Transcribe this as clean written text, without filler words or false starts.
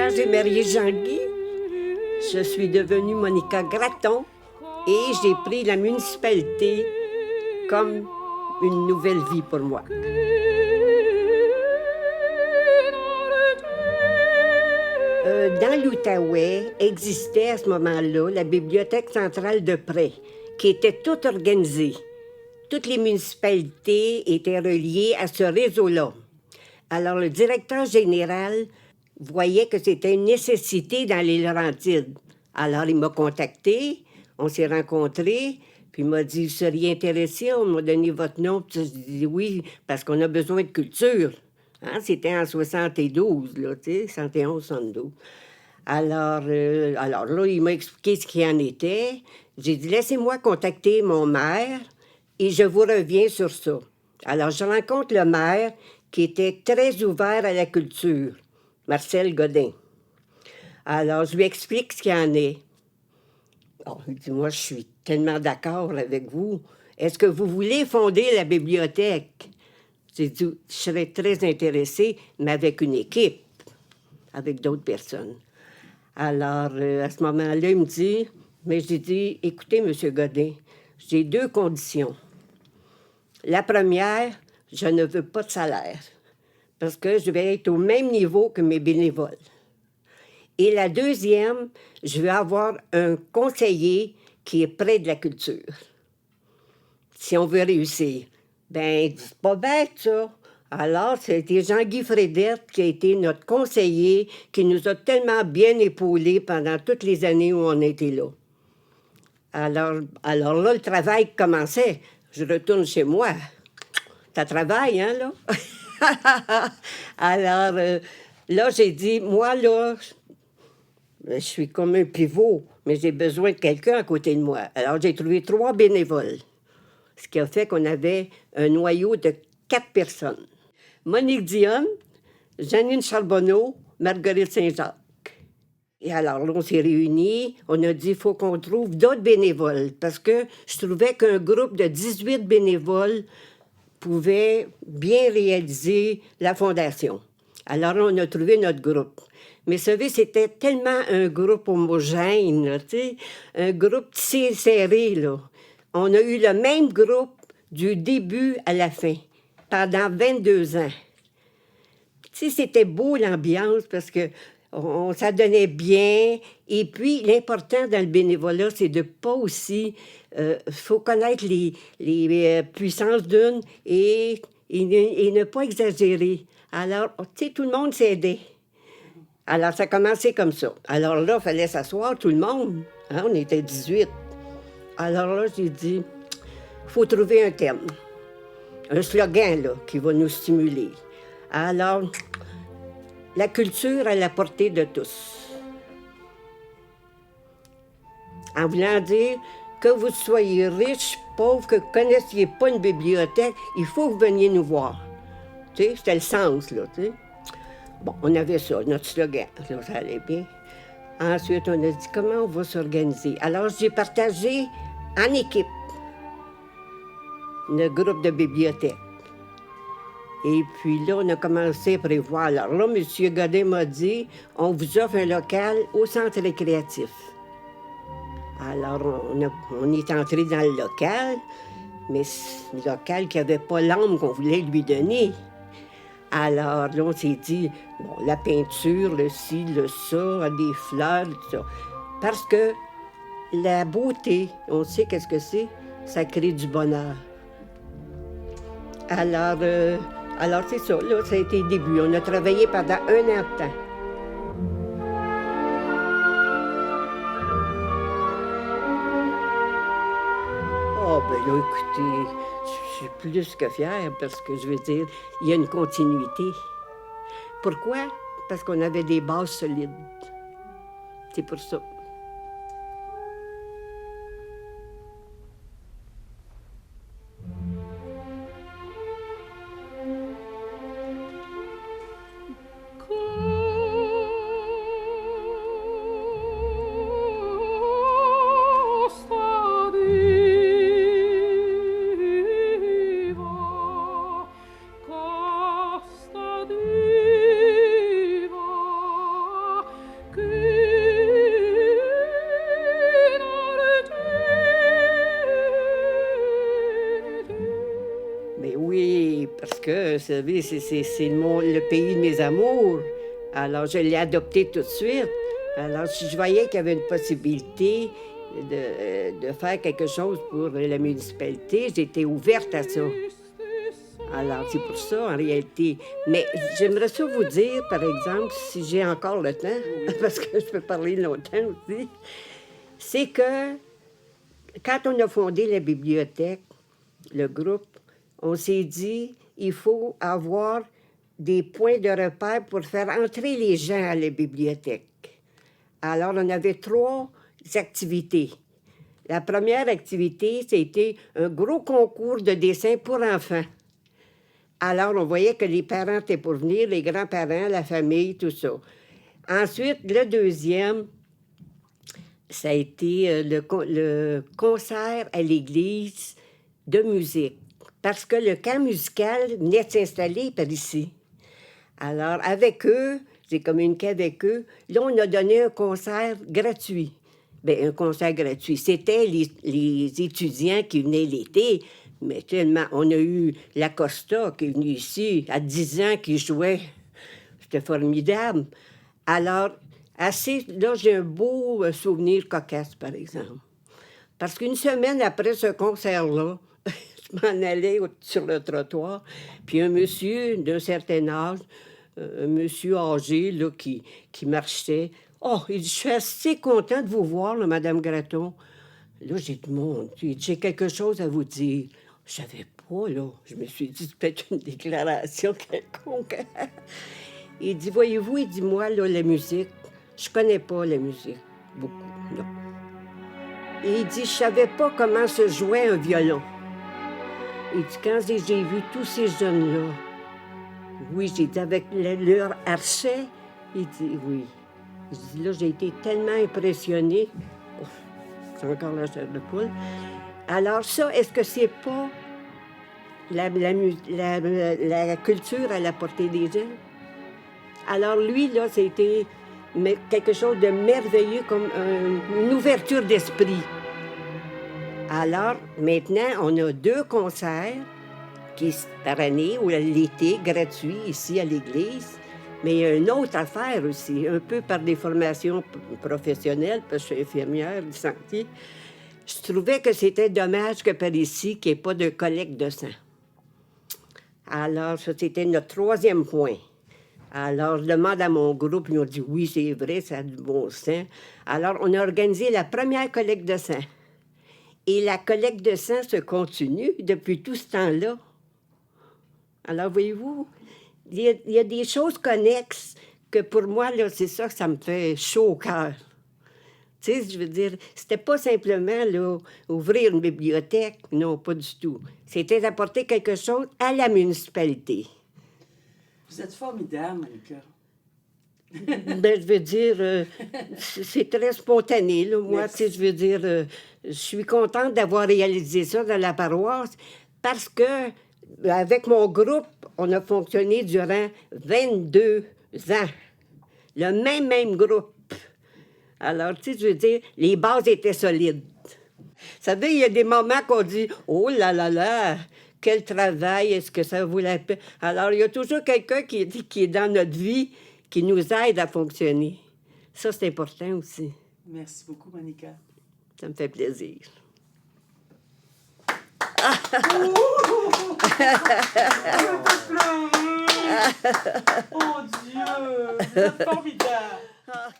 Quand j'ai marié Jean-Guy, je suis devenue Monica Gratton et j'ai pris la municipalité comme une nouvelle vie pour moi. Dans l'Outaouais existait à ce moment-là la Bibliothèque centrale de prêt, qui était toute organisée. Toutes les municipalités étaient reliées à ce réseau-là. Alors, le directeur général voyait que c'était une nécessité dans les Laurentides. Alors, il m'a contacté, on s'est rencontrés, puis il m'a dit, vous seriez intéressé, on m'a donné votre nom. Puis j'ai dit oui, parce qu'on a besoin de culture. Hein? C'était en 72, là, tu sais, 71, 72. Alors là, il m'a expliqué ce qu'il en était. J'ai dit, laissez-moi contacter mon maire et je vous reviens sur ça. Alors, je rencontre le maire qui était très ouvert à la culture, Marcel Godin. Alors, je lui explique ce qu'il en est. Oh, il dit, moi, je suis tellement d'accord avec vous. Est-ce que vous voulez fonder la bibliothèque? J'ai dit, je serais très intéressée, mais avec une équipe, avec d'autres personnes. Alors, à ce moment-là, il me dit, mais j'ai dit, écoutez, M. Godin, j'ai 2 conditions. La première, je ne veux pas de salaire, parce que je vais être au même niveau que mes bénévoles. Et la deuxième, je veux avoir un conseiller qui est près de la culture. Si on veut réussir. Ben, c'est pas bête, ça. Alors, c'était Jean-Guy Frédette qui a été notre conseiller, qui nous a tellement bien épaulés pendant toutes les années où on était là. Alors là, le travail commençait. Je retourne chez moi. Ça travaille, hein, là? Alors, là, j'ai dit, moi, là, je suis comme un pivot, mais j'ai besoin de quelqu'un à côté de moi. Alors, j'ai trouvé 3 bénévoles, ce qui a fait qu'on avait un noyau de 4 personnes. Monique Dionne, Janine Charbonneau, Marguerite Saint-Jacques. Et alors, là, on s'est réunis, on a dit, il faut qu'on trouve d'autres bénévoles, parce que je trouvais qu'un groupe de 18 bénévoles pouvait bien réaliser la fondation. Alors, on a trouvé notre groupe. Mais vous savez, c'était tellement un groupe homogène, là, tu sais, un groupe serré, là. On a eu le même groupe du début à la fin, pendant 22 ans. Tu sais, c'était beau l'ambiance parce que ça donnait bien. Et puis, l'important dans le bénévolat, c'est de pas aussi... faut connaître les puissances d'une et ne pas exagérer. Alors, tu sais, tout le monde s'aidait. Alors, ça a commencé comme ça. Alors là, il fallait s'asseoir, tout le monde. Hein, on était 18. Alors là, j'ai dit, il faut trouver un thème. Un slogan, là, qui va nous stimuler. Alors, la culture à la portée de tous. En voulant dire que vous soyez riche, pauvre, que vous ne connaissiez pas une bibliothèque, il faut que vous veniez nous voir. Tu sais, c'était le sens, là, tu sais. Bon, on avait ça, notre slogan, ça allait bien. Ensuite, on a dit comment on va s'organiser. Alors, j'ai partagé en équipe le groupe de bibliothèque. Et puis là, on a commencé à prévoir. Alors là, M. Godin m'a dit, on vous offre un local au centre récréatif. Alors, on est entré dans le local, mais le local qui n'avait pas l'âme qu'on voulait lui donner. Alors là, on s'est dit, bon, la peinture, le ci, le ça, des fleurs, tout ça. Parce que la beauté, on sait qu'est-ce que c'est, ça crée du bonheur. Alors c'est ça, là, ça a été le début. On a travaillé pendant 1 an de temps. Oh, ben là, écoutez, je suis plus que fière parce que, je veux dire, il y a une continuité. Pourquoi? Parce qu'on avait des bases solides. C'est pour ça. que, vous savez, c'est le pays de mes amours. Alors, je l'ai adopté tout de suite. Alors, si je voyais qu'il y avait une possibilité de faire quelque chose pour la municipalité, j'étais ouverte à ça. Alors, c'est pour ça, en réalité. Mais j'aimerais ça vous dire, par exemple, si j'ai encore le temps, parce que je peux parler longtemps aussi, c'est que quand on a fondé la bibliothèque, le groupe, on s'est dit, il faut avoir des points de repère pour faire entrer les gens à la bibliothèque. Alors, on avait 3 activités. La première activité, c'était un gros concours de dessin pour enfants. Alors, on voyait que les parents étaient pour venir, les grands-parents, la famille, tout ça. Ensuite, le deuxième, ça a été le concert à l'église de musique. Parce que le camp musical venait de s'installer par ici. Alors, avec eux, j'ai communiqué avec eux. Là, on a donné un concert gratuit. Bien, un concert gratuit. C'était les étudiants qui venaient l'été. Mais tellement, on a eu Lacosta qui est venu ici à 10 ans, qui jouait. C'était formidable. Alors, là, j'ai un beau souvenir cocasse, par exemple. Parce qu'une semaine après ce concert-là, je m'en allais sur le trottoir, puis un monsieur d'un certain âge, un monsieur âgé, là, qui marchait. Oh, il dit, je suis assez content de vous voir, là, Madame Gratton. Là, j'ai dit, mon Dieu, j'ai quelque chose à vous dire. Je savais pas, là. Je me suis dit, c'est peut-être une déclaration quelconque. Il dit, voyez-vous, il dit, moi, là, la musique, je connais pas la musique, beaucoup, non. Et il dit, je savais pas comment se jouait un violon. Il dit, quand j'ai vu tous ces jeunes-là, oui, j'ai dit, avec leur archet, il dit, oui. Il dit, là, j'ai été tellement impressionnée. Oh, c'est encore la chair de poule. Alors ça, est-ce que c'est pas la culture à la portée des gens? Alors lui, là, c'était quelque chose de merveilleux, comme une ouverture d'esprit. Alors, maintenant, on a 2 concerts par année, ou l'été, gratuits, ici à l'église. Mais il y a une autre affaire aussi, un peu par des formations professionnelles, parce que je suis infirmière du santé. Je trouvais que c'était dommage que par ici, qu'il n'y ait pas de collecte de sang. Alors, ça, c'était notre 3e point. Alors, je demande à mon groupe, ils ont dit, oui, c'est vrai, ça a du bon sang. Alors, on a organisé la première collecte de sang. Et la collecte de sang se continue depuis tout ce temps-là. Alors, voyez-vous, il y a des choses connexes que pour moi, là, c'est ça que ça me fait chaud au cœur. Tu sais, je veux dire, c'était pas simplement, là, ouvrir une bibliothèque. Non, pas du tout. C'était d'apporter quelque chose à la municipalité. Vous êtes formidable, Monica. Ben, je veux dire, c'est très spontané, là. Moi, tu sais, je veux dire, je suis contente d'avoir réalisé ça dans la paroisse parce que, avec mon groupe, on a fonctionné durant 22 ans. Le même groupe. Alors, tu sais, je veux dire, les bases étaient solides. Vous savez, il y a des moments qu'on dit « Oh là là là, quel travail, est-ce que ça vaut la peine? » Alors, il y a toujours quelqu'un qui est dans notre vie qui nous aide à fonctionner. Ça, c'est important aussi. Merci beaucoup, Monica. Ça me fait plaisir. Oh Dieu, vous êtes formidable!